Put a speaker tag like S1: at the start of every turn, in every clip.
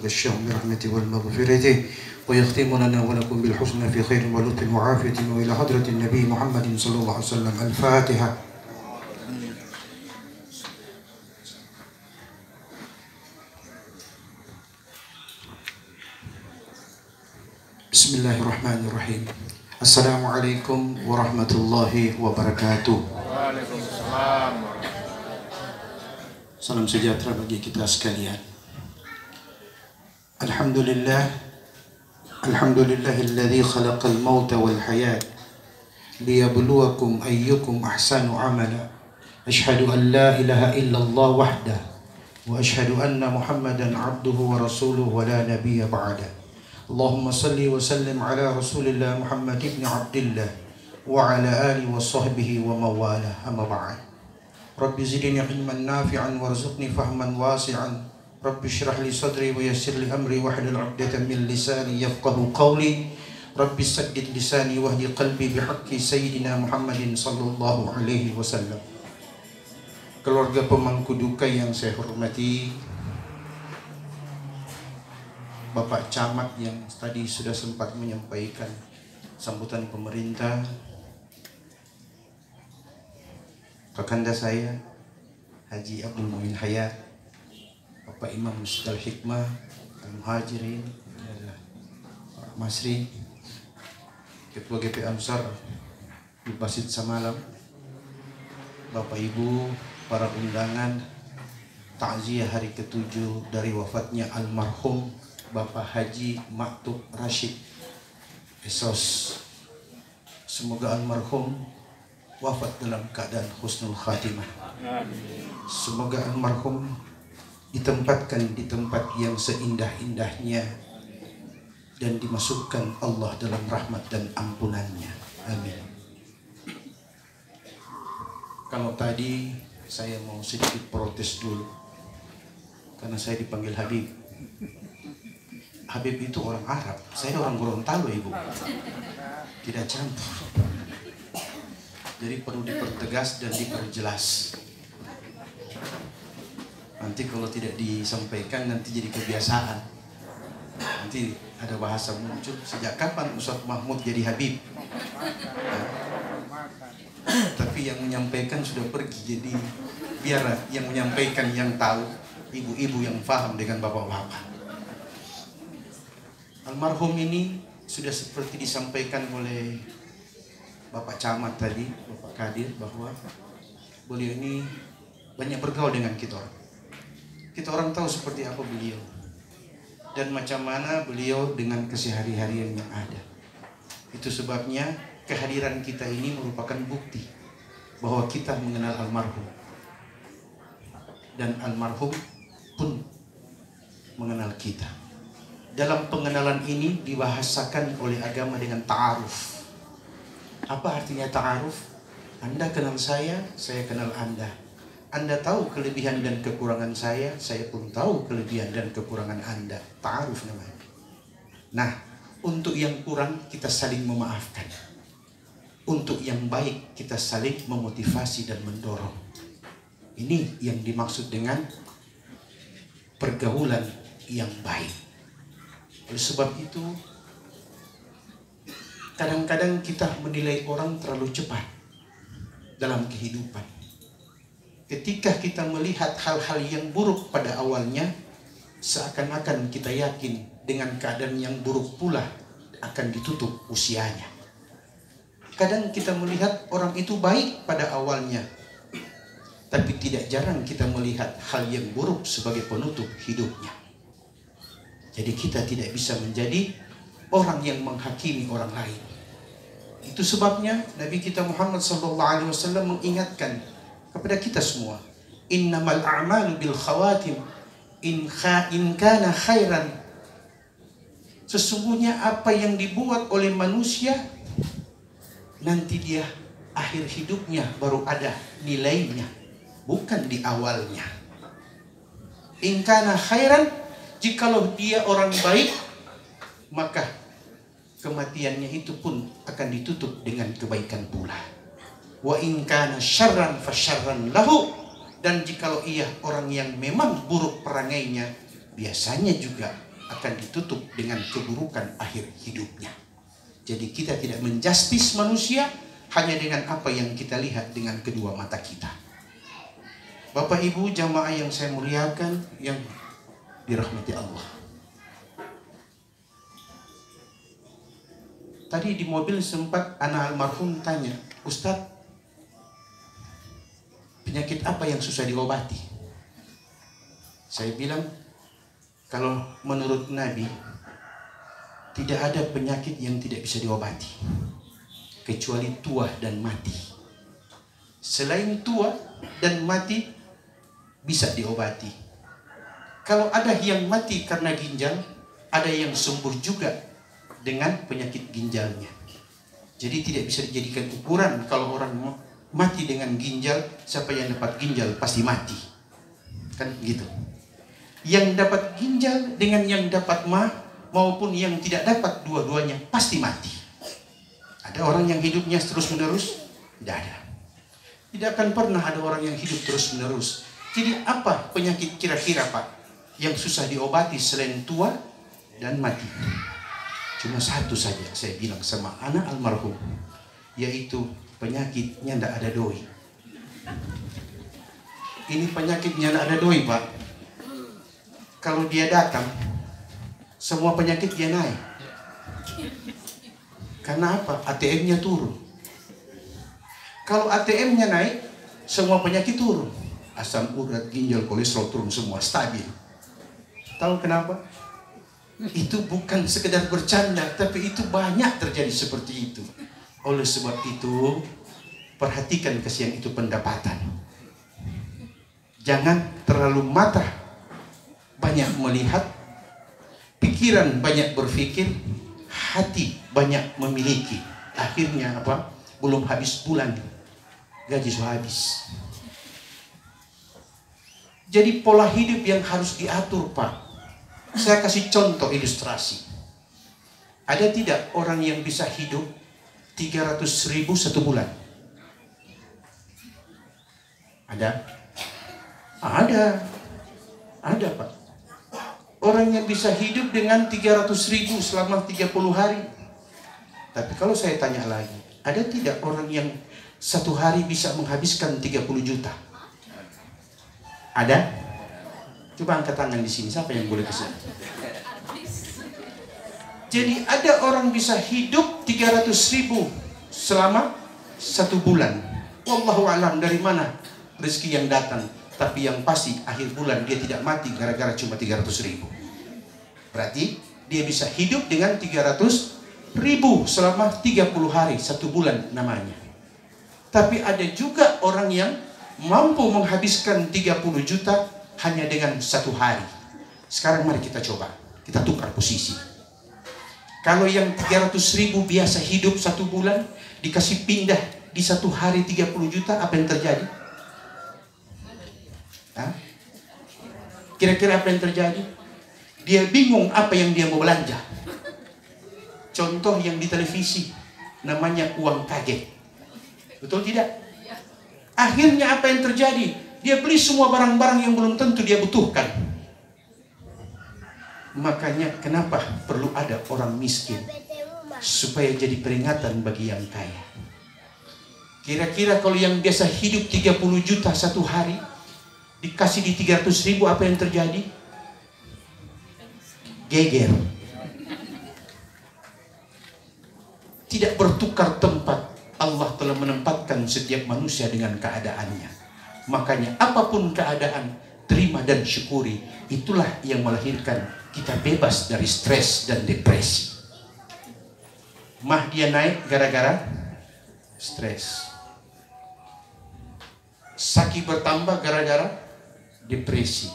S1: الشام برحمته والمغفرة ويختم لنا ولكم بالحسنى في خير ولطف وعافية وإلى حضرة النبي محمد صلى الله عليه وسلم. الفاتحة. بسم الله الرحمن الرحيم. السلام عليكم ورحمة الله وبركاته.
S2: Waalaikumsalam.
S1: Salam sejahtera bagi kita sekalian. Alhamdulillah, alhamdulillahilladzi khalaqal mauta wal hayat liyabluwakum ayyukum ahsanu amala. Asyhadu an la ilaha illallah wahdah wa asyhadu anna Muhammadan abduhu wa rasuluhu wa la nabiyya ba'da. Allahumma salli wa sallim ala Rasulillah Muhammad ibn Abdillah wa ala alihi wa sahbihi wa mawala. Amma ba'd. Rabbi zidni ilman nafi'an warzuqni fahman wasi'an. Rabbi shrah li sadri wa yassir li amri wahlul 'uqdatam min lisani yafqahu qawli. Rabbi saddid lisani wahdi qalbi bihaqqi sayyidina Muhammadin sallallahu alaihi wasallam. Keluarga pemangku duka yang saya hormati, Bapak Camat yang tadi sudah sempat menyampaikan sambutan pemerintah, kakanda saya Haji Abdul Mu'min Hayat, Bapak Imam Masjid Al-Hikmah, Al-Muhajirin, Pak Masri, Ketua GP Ansar di Basit Samalam, Bapak Ibu, para undangan takziah hari ke-7 dari wafatnya almarhum Bapak Haji Maktub Rashid Esos. Semoga almarhum wafat dalam keadaan husnul khatimah. Semoga almarhum ditempatkan di tempat yang seindah-indahnya dan dimasukkan Allah dalam rahmat dan ampunannya. Amin. Kalau tadi saya mau sedikit protes dulu karena saya dipanggil Habib. Habib itu orang Arab, saya orang Gorontalo, Ibu. Tidak campur. Jadi perlu dipertegas dan diperjelas. Nanti kalau tidak disampaikan nanti jadi kebiasaan. Nanti ada bahasa muncul, sejak kapan Ustaz Mahmud jadi Habib? Tapi yang menyampaikan sudah pergi, jadi biar yang menyampaikan yang tahu, ibu-ibu yang paham dengan bapak-bapak. Almarhum ini sudah seperti disampaikan oleh Bapak Camat tadi, Bapak Kadir, bahwa beliau ini banyak bergaul dengan kita orang. Kita orang tahu seperti apa beliau dan macam mana beliau dengan kesehari-harian yang ada. Itu sebabnya kehadiran kita ini merupakan bukti bahwa kita mengenal almarhum dan almarhum pun mengenal kita. Dalam pengenalan ini dibahasakan oleh agama dengan ta'aruf. Apa artinya ta'aruf? Anda kenal saya kenal Anda. Anda tahu kelebihan dan kekurangan saya pun tahu kelebihan dan kekurangan Anda. Ta'aruf namanya. Nah, untuk yang kurang kita saling memaafkan. Untuk yang baik kita saling memotivasi dan mendorong. Ini yang dimaksud dengan pergaulan yang baik. Oleh sebab itu, kadang-kadang kita menilai orang terlalu cepat dalam kehidupan. Ketika kita melihat hal-hal yang buruk pada awalnya, seakan-akan kita yakin dengan keadaan yang buruk pula akan ditutup usianya. Kadang kita melihat orang itu baik pada awalnya, tapi tidak jarang kita melihat hal yang buruk sebagai penutup hidupnya. Jadi kita tidak bisa menjadi orang yang menghakimi orang lain. Itu sebabnya Nabi kita Muhammad SAW mengingatkan kepada kita semua, innamal a'malu bil khawatim in kana khairan. Sesungguhnya apa yang dibuat oleh manusia nanti dia akhir hidupnya baru ada nilainya, bukan di awalnya. In kana khairan, jikalau dia orang baik, maka kematiannya itu pun akan ditutup dengan kebaikan pula. Wa in kana syarran fasyarran lahu, dan jikalau ia orang yang memang buruk perangainya, biasanya juga akan ditutup dengan keburukan akhir hidupnya. Jadi kita tidak menjustis manusia hanya dengan apa yang kita lihat dengan kedua mata kita. Bapak Ibu jamaah yang saya muliakan, yang dirahmati Allah. Tadi di mobil sempat anak almarhum tanya, Ustadz, penyakit apa yang susah diobati? Saya bilang, kalau menurut Nabi, tidak ada penyakit yang tidak bisa diobati, kecuali tua dan mati. Selain tua dan mati, bisa diobati. Kalau ada yang mati karena ginjal, ada yang sembuh juga dengan penyakit ginjalnya. Jadi tidak bisa dijadikan ukuran kalau orang mati dengan ginjal, siapa yang dapat ginjal pasti mati. Kan gitu. Yang dapat ginjal dengan yang dapat maupun yang tidak dapat dua-duanya pasti mati. Ada orang yang hidupnya terus-menerus? Tidak ada. Tidak akan pernah ada orang yang hidup terus-menerus. Jadi apa penyakit kira-kira Pak yang susah diobati selain tua dan mati? Cuma satu saja saya bilang sama anak almarhum, yaitu penyakitnya tidak ada doi. Ini penyakitnya tidak ada doi Pak. Kalau dia datang, semua penyakit dia naik. Karena apa? ATM-nya turun. Kalau ATM-nya naik, semua penyakit turun. Asam urat, ginjal, kolesterol turun semua, stabil. Tahu kenapa? Itu bukan sekedar bercanda, tapi itu banyak terjadi seperti itu. Oleh sebab itu, perhatikan kasihan itu pendapatan. Jangan terlalu mata banyak melihat, pikiran banyak berpikir, hati banyak memiliki. Akhirnya apa? Belum habis bulan, gaji sudah habis. Jadi pola hidup yang harus diatur Pak. Saya kasih contoh ilustrasi. Ada tidak orang yang bisa hidup 300.000 satu bulan? Ada? Ada Pak. Orang yang bisa hidup dengan 300.000 selama 30 hari. Tapi kalau saya tanya lagi, ada tidak orang yang satu hari bisa menghabiskan 30 juta? Ada? Coba angkat tangan di sini, siapa yang boleh kesini? Jadi ada orang bisa hidup 300.000 selama satu bulan. Wallahu a'lam dari mana rezeki yang datang. Tapi yang pasti akhir bulan dia tidak mati gara-gara cuma 300.000. Berarti dia bisa hidup dengan 300.000 selama 30 hari, satu bulan namanya. Tapi ada juga orang yang mampu menghabiskan 30 juta hanya dengan satu hari. Sekarang mari kita coba, kita tukar posisi. Kalau yang 300.000 biasa hidup satu bulan, dikasih pindah di satu hari 30 juta, apa yang terjadi? Hah? Kira-kira apa yang terjadi? Dia bingung apa yang dia mau belanja. Contoh yang di televisi, namanya uang kaget. Betul tidak? Akhirnya apa yang terjadi? Dia beli semua barang-barang yang belum tentu dia butuhkan. Makanya kenapa perlu ada orang miskin? Supaya jadi peringatan bagi yang kaya. Kira-kira kalau yang biasa hidup 30 juta satu hari, dikasih di 300.000, apa yang terjadi? Geger. Tidak bertukar tempat. Allah telah menempatkan setiap manusia dengan keadaannya. Makanya apapun keadaan, terima dan syukuri. Itulah yang melahirkan kita bebas dari stres dan depresi. Mah dia naik gara-gara stres. Sakit bertambah gara-gara depresi.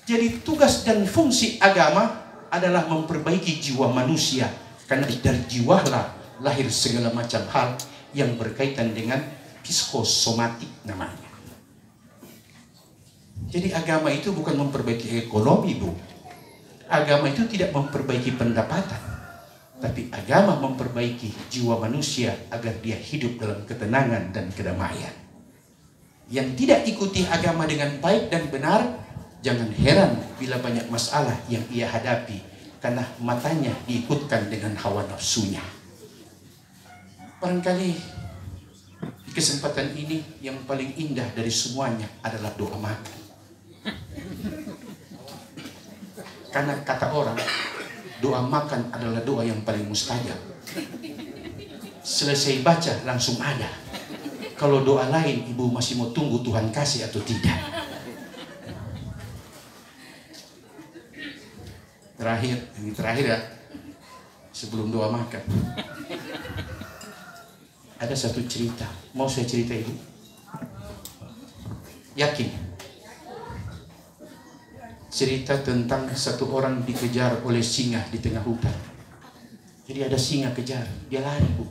S1: Jadi tugas dan fungsi agama adalah memperbaiki jiwa manusia. Karena dari jiwalah lahir segala macam hal yang berkaitan dengan psikosomatik namanya. Jadi agama itu bukan memperbaiki ekonomi, Bu. Agama itu tidak memperbaiki pendapatan. Tapi agama memperbaiki jiwa manusia agar dia hidup dalam ketenangan dan kedamaian. Yang tidak ikuti agama dengan baik dan benar, jangan heran bila banyak masalah yang ia hadapi karena matanya diikutkan dengan hawa nafsunya. Barangkali di kesempatan ini yang paling indah dari semuanya adalah doa makan. Karena kata orang, doa makan adalah doa yang paling mustajab. Selesai baca langsung ada. Kalau doa lain ibu masih mau tunggu Tuhan kasih atau tidak. Ini terakhir ya, sebelum doa makan. Ada satu cerita, mau saya cerita ibu? Yakin? Cerita tentang satu orang dikejar oleh singa di tengah hutan. Jadi ada singa kejar, dia lari bu.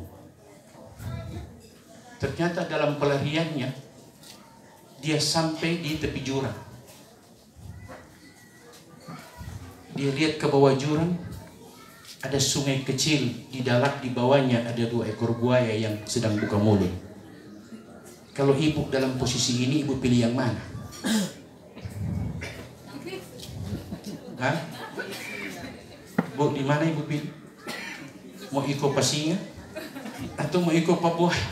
S1: Ternyata dalam pelariannya dia sampai di tepi jurang. Dia lihat ke bawah jurang, ada sungai kecil, di bawahnya ada 2 ekor buaya yang sedang buka mulut. Kalau ibu dalam posisi ini, ibu pilih yang mana? Hah? Bu, di mana ibu pilih? Mau ikut pas singa atau mau ikut pak buaya?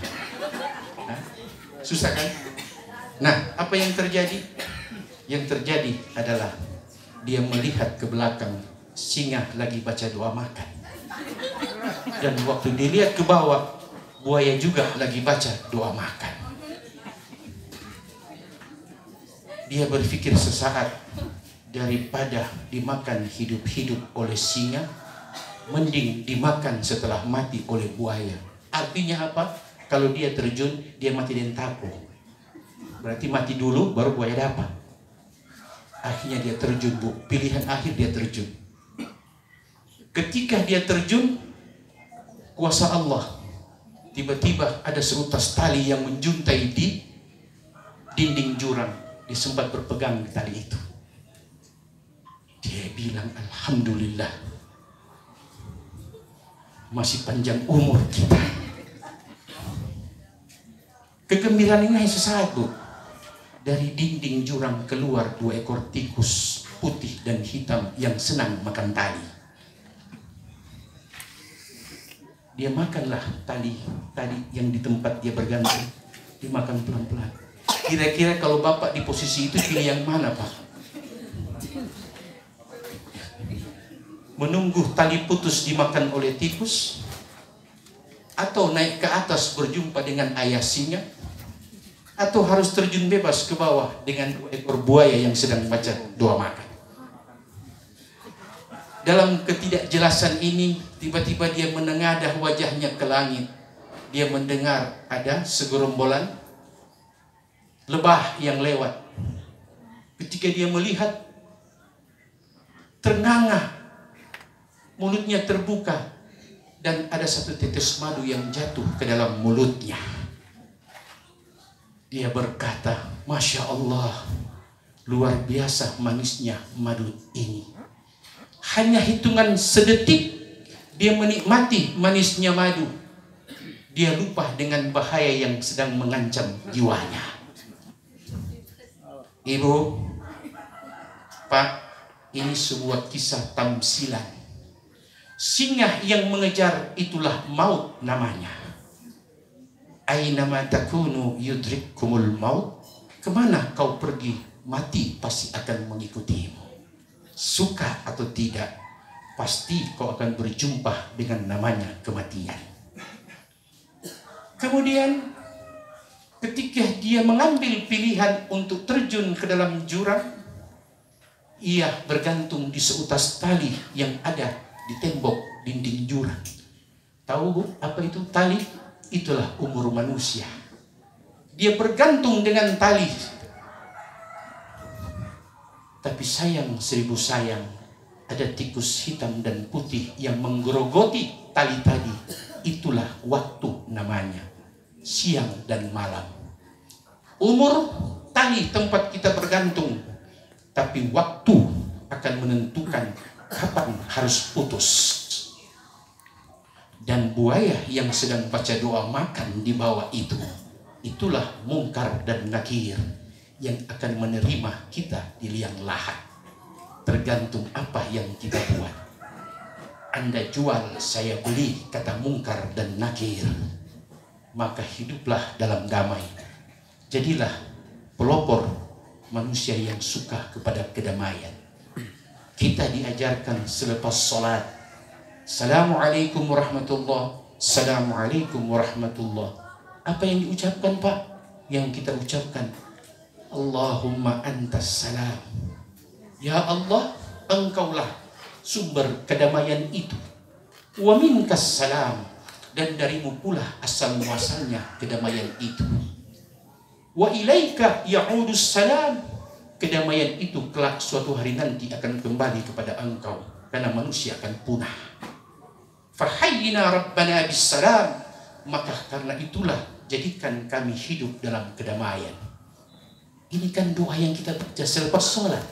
S1: Susah kan? Nah, apa yang terjadi? Yang terjadi adalah dia melihat ke belakang, singa lagi baca doa makan. Dan waktu dilihat ke bawah, buaya juga lagi baca doa makan. Dia berpikir sesaat, daripada dimakan hidup-hidup oleh singa, mending dimakan setelah mati oleh buaya. Artinya apa? Kalau dia terjun, dia mati dan tapo. Berarti mati dulu, baru buaya dapat. Akhirnya dia terjun bu, pilihan akhir dia terjun. Ketika dia terjun, kuasa Allah, tiba-tiba ada seutas tali yang menjuntai di dinding jurang. Dia sempat berpegang di tali itu. Dia bilang, alhamdulillah, masih panjang umur kita. Kegembiraan ini hanya sesaat bu. Dari dinding jurang keluar 2 ekor tikus putih dan hitam yang senang makan tali. Dia makanlah tali yang di tempat dia bergantung. Dimakan pelan-pelan. Kira-kira kalau bapak di posisi itu pilih yang mana pak? Menunggu tali putus dimakan oleh tikus, atau naik ke atas berjumpa dengan ayah singa, atau harus terjun bebas ke bawah dengan 2 ekor buaya yang sedang baca doa makan? Dalam ketidakjelasan ini, tiba-tiba dia menengadah wajahnya ke langit. Dia mendengar ada segerombolan lebah yang lewat. Ketika dia melihat, ternganga, mulutnya terbuka, dan ada satu tetes madu yang jatuh ke dalam mulutnya. Dia berkata, Masya Allah, luar biasa manisnya madu ini. Hanya hitungan sedetik dia menikmati manisnya madu. Dia lupa dengan bahaya yang sedang mengancam jiwanya. Ibu, Pak, ini sebuah kisah tamsilan. Singa yang mengejar itulah maut namanya. Ainama takunu yudrikkumul maut. Kemana kau pergi, mati pasti akan mengikutimu. Suka atau tidak, pasti kau akan berjumpa dengan namanya kematian. Kemudian ketika dia mengambil pilihan untuk terjun ke dalam jurang, ia bergantung di seutas tali yang ada di tembok dinding jurang. Tahu bu, apa itu tali? Itulah umur manusia. Dia bergantung dengan tali. Tapi sayang 1000 sayang, ada tikus hitam dan putih yang menggerogoti tali tadi. Itulah waktu namanya, siang dan malam. Umur tali tempat kita bergantung, tapi waktu akan menentukan kapan harus putus. Dan buaya yang sedang baca doa makan di bawah itu, itulah mungkar dan nakir yang akan menerima kita di liang lahat. Tergantung apa yang kita buat. Anda jual, saya beli, kata Mungkar dan Nakir. Maka hiduplah dalam damai. Jadilah pelopor manusia yang suka kepada kedamaian. Kita diajarkan selepas sholat, Assalamualaikum warahmatullah, Assalamualaikum warahmatullah. Apa yang diucapkan Pak? Yang kita ucapkan, Allahumma antas salam. Ya Allah, Engkaulah sumber kedamaian itu. Wa minkas salam, dan darimu pula asal muasalnya kedamaian itu. Wa ilaika ya'udus salam, kedamaian itu kelak suatu hari nanti akan kembali kepada Engkau, karena manusia akan punah. Fahayyina rabbana bis salam, maka karena itulah jadikan kami hidup dalam kedamaian. Ini kan doa yang kita baca selepas sholat.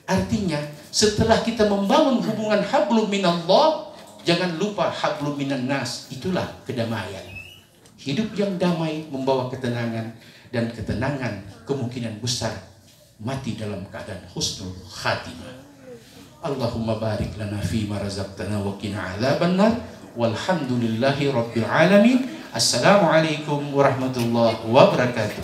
S1: Artinya setelah kita membangun hubungan hablum minallah, jangan lupa hablum minan nas. Itulah kedamaian. Hidup yang damai membawa ketenangan, dan ketenangan kemungkinan besar mati dalam keadaan husnul khatimah. Allahumma barik lana fima razaqtana wa qina adzabannar. Walhamdulillahi rabbil alamin. Assalamualaikum warahmatullahi wabarakatuh.